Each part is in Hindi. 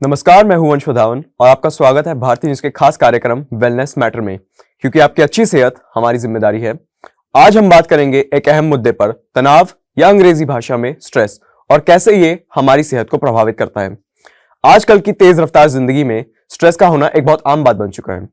नमस्कार, मैं हूं वंश वधावन और आपका स्वागत है भारतीय न्यूज के खास कार्यक्रम वेलनेस मैटर में, क्योंकि आपकी अच्छी सेहत हमारी जिम्मेदारी है। आज हम बात करेंगे एक अहम मुद्दे पर, तनाव या अंग्रेजी भाषा में स्ट्रेस, और कैसे ये हमारी सेहत को प्रभावित करता है। आजकल की तेज रफ्तार जिंदगी में स्ट्रेस का होना एक बहुत आम बात बन चुका है,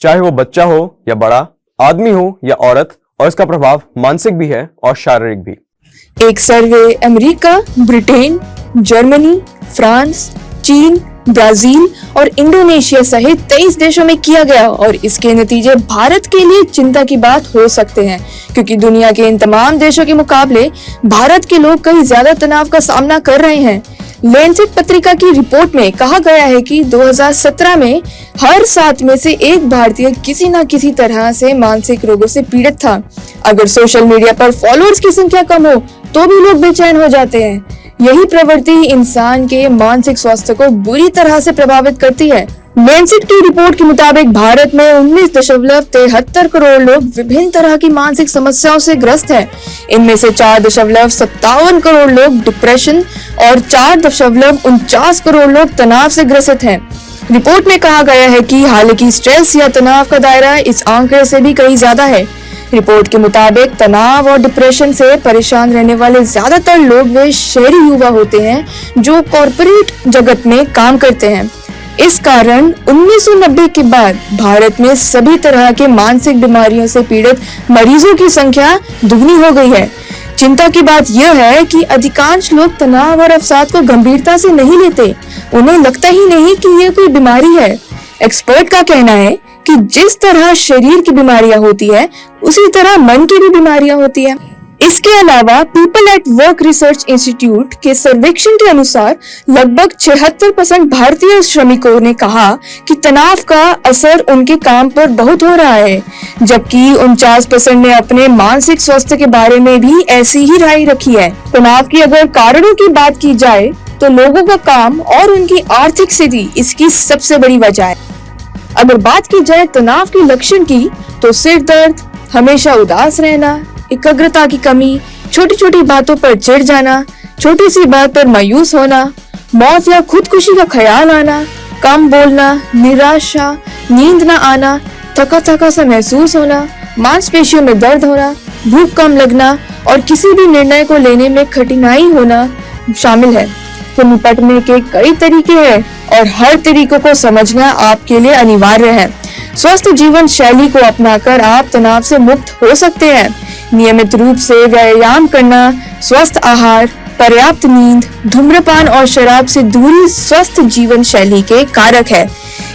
चाहे वो बच्चा हो या बड़ा, आदमी हो या औरत, और इसका प्रभाव मानसिक भी है और शारीरिक भी। एक सर्वे अमेरिका, ब्रिटेन, जर्मनी, फ्रांस, चीन, ब्राजील और इंडोनेशिया सहित 23 देशों में किया गया और इसके नतीजे भारत के लिए चिंता की बात हो सकते हैं, क्योंकि दुनिया के इन तमाम देशों के मुकाबले भारत के लोग कहीं ज्यादा तनाव का सामना कर रहे हैं। लैंसेट पत्रिका की रिपोर्ट में कहा गया है कि 2017 में हर 7 में से एक भारतीय किसी न किसी तरह से मानसिक रोगों से पीड़ित था। अगर सोशल मीडिया पर फॉलोअर्स की संख्या कम हो तो भी लोग बेचैन हो जाते हैं। यही प्रवृत्ति इंसान के मानसिक स्वास्थ्य को बुरी तरह से प्रभावित करती है। लैंसेट की रिपोर्ट के मुताबिक भारत में 19.73 करोड़ लोग विभिन्न तरह की मानसिक समस्याओं से ग्रस्त हैं। इनमें से 4.57 करोड़ लोग डिप्रेशन और 4.49 करोड़ लोग तनाव से ग्रसित हैं। रिपोर्ट में कहा गया है कि हालांकि स्ट्रेस या तनाव का दायरा इस आंकड़े से भी कहीं ज्यादा है। रिपोर्ट के मुताबिक तनाव और डिप्रेशन से परेशान रहने वाले ज्यादातर लोग वे शहरी युवा होते हैं जो कॉर्पोरेट जगत में काम करते हैं। इस कारण 1990 के बाद भारत में सभी तरह के मानसिक बीमारियों से पीड़ित मरीजों की संख्या दुगनी हो गई है। चिंता की बात यह है कि अधिकांश लोग तनाव और अवसाद को गंभीरता से नहीं लेते। उन्हें लगता ही नहीं कि ये कोई बीमारी है। एक्सपर्ट का कहना है कि जिस तरह शरीर की बीमारियां होती है, उसी तरह मन की भी बीमारियां होती है। इसके अलावा people at work research institute के सर्वेक्षण के अनुसार लगभग 76% भारतीय श्रमिकों ने कहा कि तनाव का असर उनके काम पर बहुत हो रहा है, जबकि 49% ने अपने मानसिक स्वास्थ्य के बारे में भी ऐसी ही राय रखी है। तनाव की अगर कारणों की बात की जाए तो लोगों का काम और उनकी आर्थिक स्थिति इसकी सबसे बड़ी वजह है। अगर बात की जाए तनाव के लक्षण की, तो सिर दर्द, हमेशा उदास रहना, एकाग्रता की कमी, छोटी छोटी बातों पर चिढ़ जाना, छोटी सी बात पर मायूस होना, मौत या खुदकुशी का ख्याल आना, कम बोलना, निराशा, नींद न आना, थका थका सा महसूस होना, मांसपेशियों में दर्द होना, भूख कम लगना और किसी भी निर्णय को लेने में कठिनाई होना शामिल है। तो निपटने के कई तरीके हैं और हर तरीकों को समझना आपके लिए अनिवार्य है। स्वस्थ जीवन शैली को अपनाकर आप तनाव से मुक्त हो सकते हैं। नियमित रूप से व्यायाम करना, स्वस्थ आहार, पर्याप्त नींद, धूम्रपान और शराब से दूरी स्वस्थ जीवन शैली के कारक है।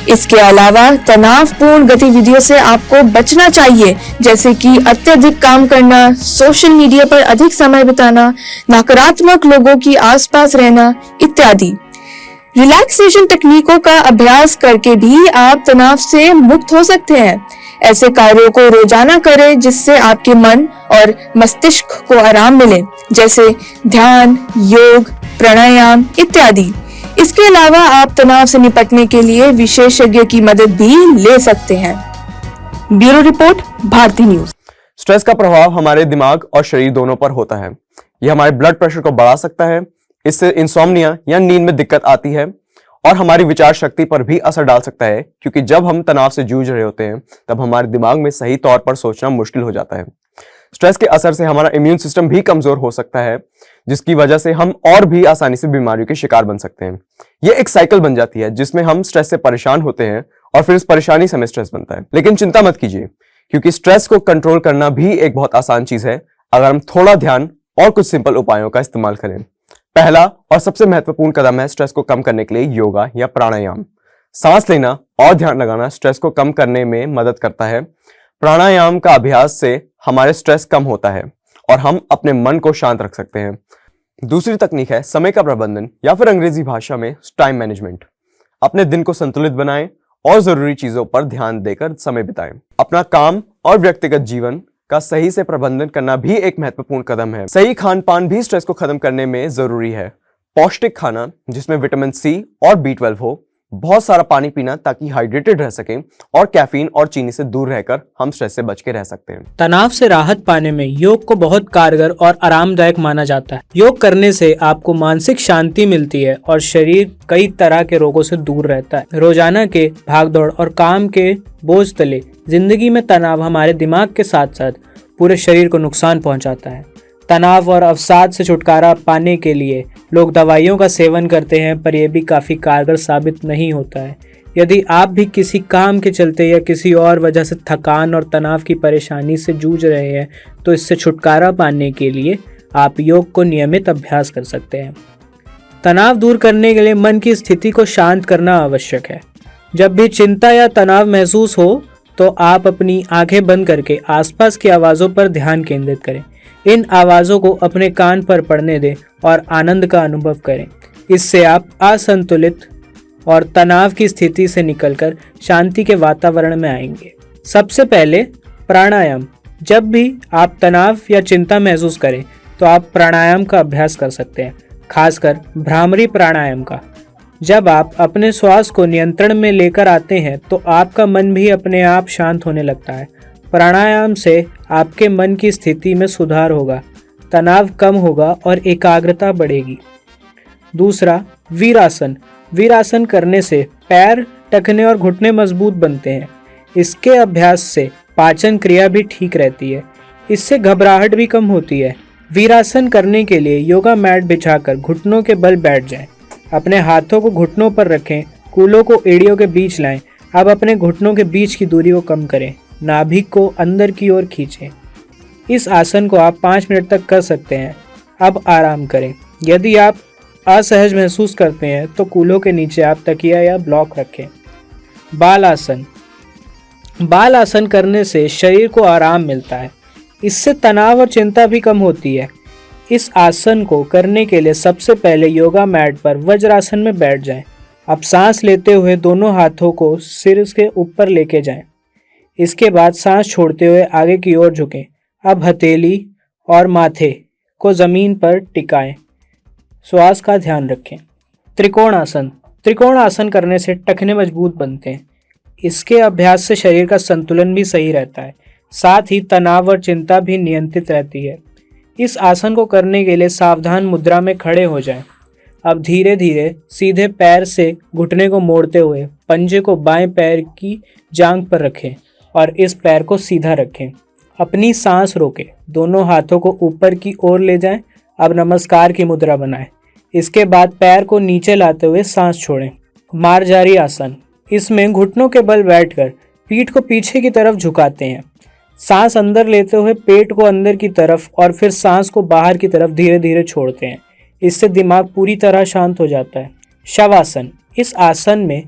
इसके अलावा तनावपूर्ण गतिविधियों से आपको बचना चाहिए, जैसे कि अत्यधिक काम करना, सोशल मीडिया पर अधिक समय बिताना, नकारात्मक लोगों की आसपास रहना इत्यादि। रिलैक्सेशन तकनीकों का अभ्यास करके भी आप तनाव से मुक्त हो सकते हैं। ऐसे कार्यों को रोजाना करें जिससे आपके मन और मस्तिष्क को आराम मिले, जैसे ध्यान, योग, प्राणायाम इत्यादि। इसके अलावा आप तनाव से निपटने के लिए विशेषज्ञ की मदद भी ले सकते हैं। ब्यूरो रिपोर्ट, भारतीय न्यूज। स्ट्रेस का प्रभाव हमारे दिमाग और शरीर दोनों पर होता है। यह हमारे ब्लड प्रेशर को बढ़ा सकता है, इससे इंसोम्निया या नींद में दिक्कत आती है, और हमारी विचार शक्ति पर भी असर डाल सकता है, क्योंकि जब हम तनाव से जूझ रहे होते हैं तब हमारे दिमाग में सही तौर पर सोचना मुश्किल हो जाता है। स्ट्रेस के असर से हमारा इम्यून सिस्टम भी कमजोर हो सकता है, जिसकी वजह से हम और भी आसानी से बीमारियों के शिकार बन सकते हैं। ये एक साइकिल बन जाती है जिसमें हम स्ट्रेस से परेशान होते हैं और फिर इस परेशानी से हमें स्ट्रेस बनता है। लेकिन चिंता मत कीजिए, क्योंकि स्ट्रेस को कंट्रोल करना भी एक बहुत आसान चीज है, अगर हम थोड़ा ध्यान और कुछ सिंपल उपायों का इस्तेमाल करें। पहला और सबसे महत्वपूर्ण कदम है स्ट्रेस को कम करने के लिए योगा या प्राणायाम। सांस लेना और ध्यान लगाना स्ट्रेस को कम करने में मदद करता है। प्राणायाम का अभ्यास से हमारे स्ट्रेस कम होता है और हम अपने मन को शांत रख सकते हैं। दूसरी तकनीक है समय का प्रबंधन, या फिर अंग्रेजी भाषा में टाइम मैनेजमेंट। अपने दिन को संतुलित बनाएं और जरूरी चीजों पर ध्यान देकर समय बिताएं। अपना काम और व्यक्तिगत जीवन का सही से प्रबंधन करना भी एक महत्वपूर्ण कदम है। सही खान पान भी स्ट्रेस को खत्म करने में जरूरी है। पौष्टिक खाना जिसमें विटामिन सी और B12 हो, बहुत सारा पानी पीना ताकि हाइड्रेटेड रह सकें और कैफीन और चीनी से दूर रहकर हम स्ट्रेस से बच के रह सकते हैं। तनाव से राहत पाने में योग को बहुत कारगर और आरामदायक माना जाता है। योग करने से आपको मानसिक शांति मिलती है और शरीर कई तरह के रोगों से दूर रहता है। रोजाना के भागदौड़ और काम के बोझ तले जिंदगी में तनाव हमारे दिमाग के साथ साथ पूरे शरीर को नुकसान पहुंचाता है। तनाव और अवसाद से छुटकारा पाने के लिए लोग दवाइयों का सेवन करते हैं, पर यह भी काफ़ी कारगर साबित नहीं होता है। यदि आप भी किसी काम के चलते या किसी और वजह से थकान और तनाव की परेशानी से जूझ रहे हैं, तो इससे छुटकारा पाने के लिए आप योग को नियमित अभ्यास कर सकते हैं। तनाव दूर करने के लिए मन की स्थिति को शांत करना आवश्यक है। जब भी चिंता या तनाव महसूस हो तो आप अपनी आंखें बंद करके आसपास की आवाज़ों पर ध्यान केंद्रित करें। इन आवाज़ों को अपने कान पर पड़ने दें और आनंद का अनुभव करें। इससे आप असंतुलित और तनाव की स्थिति से निकलकर शांति के वातावरण में आएंगे। सबसे पहले प्राणायाम। जब भी आप तनाव या चिंता महसूस करें तो आप प्राणायाम का अभ्यास कर सकते हैं, खासकर भ्रामरी प्राणायाम का। जब आप अपने श्वास को नियंत्रण में लेकर आते हैं तो आपका मन भी अपने आप शांत होने लगता है। प्राणायाम से आपके मन की स्थिति में सुधार होगा, तनाव कम होगा और एकाग्रता बढ़ेगी। दूसरा, वीरासन। वीरासन करने से पैर, टखने और घुटने मजबूत बनते हैं। इसके अभ्यास से पाचन क्रिया भी ठीक रहती है। इससे घबराहट भी कम होती है। वीरासन करने के लिए योगा मैट बिछाकर घुटनों के बल बैठ जाएं। अपने हाथों को घुटनों पर रखें, कूल्हों को एड़ियों के बीच लाएं। अब अपने घुटनों के बीच की दूरी को कम करें, नाभि को अंदर की ओर खींचें। इस आसन को आप 5 मिनट तक कर सकते हैं। अब आराम करें। यदि आप असहज महसूस करते हैं तो कूल्हों के नीचे आप तकिया या ब्लॉक रखें। बाल आसन। बाल आसन करने से शरीर को आराम मिलता है। इससे तनाव और चिंता भी कम होती है। इस आसन को करने के लिए सबसे पहले योगा मैट पर वज्रासन में बैठ जाएं। अब सांस लेते हुए दोनों हाथों को सिर के ऊपर लेके जाएं। इसके बाद सांस छोड़ते हुए आगे की ओर झुकें। अब हथेली और माथे को ज़मीन पर टिकाएं। श्वास का ध्यान रखें। त्रिकोण आसन। त्रिकोण आसन करने से टखने मजबूत बनते हैं। इसके अभ्यास से शरीर का संतुलन भी सही रहता है, साथ ही तनाव और चिंता भी नियंत्रित रहती है। इस आसन को करने के लिए सावधान मुद्रा में खड़े हो जाएं। अब धीरे धीरे सीधे पैर से घुटने को मोड़ते हुए पंजे को बाएं पैर की जांघ पर रखें और इस पैर को सीधा रखें। अपनी सांस रोकें। दोनों हाथों को ऊपर की ओर ले जाएं। अब नमस्कार की मुद्रा बनाएं। इसके बाद पैर को नीचे लाते हुए सांस छोड़ें। मार्जारी आसन। इसमें घुटनों के बल बैठकर पीठ को पीछे की तरफ झुकाते हैं। सांस अंदर लेते हुए पेट को अंदर की तरफ और फिर सांस को बाहर की तरफ धीरे धीरे छोड़ते हैं। इससे दिमाग पूरी तरह शांत हो जाता है। शवासन। इस आसन में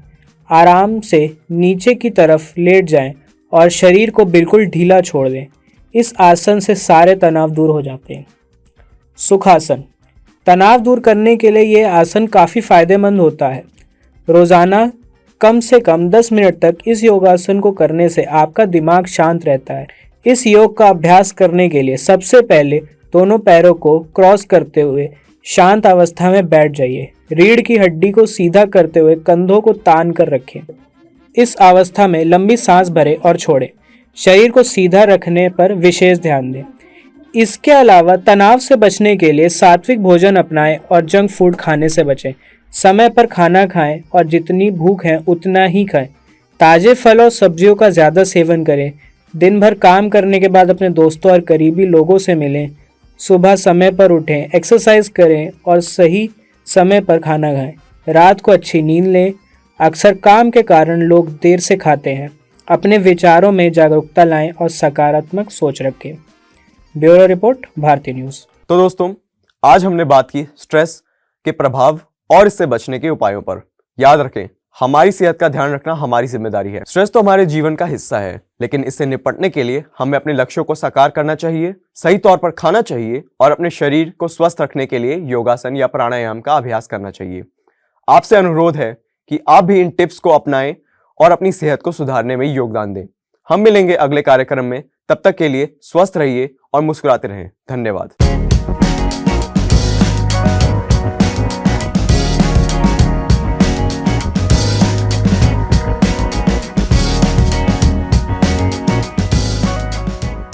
आराम से नीचे की तरफ लेट जाएं और शरीर को बिल्कुल ढीला छोड़ दें। इस आसन से सारे तनाव दूर हो जाते हैं। सुखासन। तनाव दूर करने के लिए ये आसन काफ़ी फायदेमंद होता है। रोज़ाना कम से कम 10 मिनट तक इस योगासन को करने से आपका दिमाग शांत रहता है। इस योग का अभ्यास करने के लिए सबसे पहले दोनों पैरों को क्रॉस करते हुए शांत अवस्था में बैठ जाइए। रीढ़ की हड्डी को सीधा करते हुए कंधों को तान कर रखें। इस अवस्था में लंबी सांस भरें और छोड़ें। शरीर को सीधा रखने पर विशेष ध्यान दें। इसके अलावा तनाव से बचने के लिए सात्विक भोजन अपनाएं और जंक फूड खाने से बचें। समय पर खाना खाएं और जितनी भूख है उतना ही खाएं। ताज़े फल और सब्जियों का ज़्यादा सेवन करें। दिन भर काम करने के बाद अपने दोस्तों और करीबी लोगों से मिलें। सुबह समय पर उठें, एक्सरसाइज करें और सही समय पर खाना खाएं। रात को अच्छी नींद लें। अक्सर काम के कारण लोग देर से खाते हैं। अपने विचारों में जागरूकता लाएं और सकारात्मक सोच रखें। ब्यूरो रिपोर्ट, भारतीय न्यूज़। तो दोस्तों, आज हमने बात की स्ट्रेस के प्रभाव और इससे बचने के उपायों पर। याद रखें, हमारी सेहत का ध्यान रखना हमारी जिम्मेदारी है। स्ट्रेस तो हमारे जीवन का हिस्सा है, लेकिन इससे निपटने के लिए हमें अपने लक्ष्यों को साकार करना चाहिए, सही तौर पर खाना चाहिए और अपने शरीर को स्वस्थ रखने के लिए योगासन या प्राणायाम का अभ्यास करना चाहिए। आपसे अनुरोध है कि आप भी इन टिप्स को अपनाएं और अपनी सेहत को सुधारने में योगदान दें। हम मिलेंगे अगले कार्यक्रम में। तब तक के लिए स्वस्थ रहिए और मुस्कुराते रहें। धन्यवाद।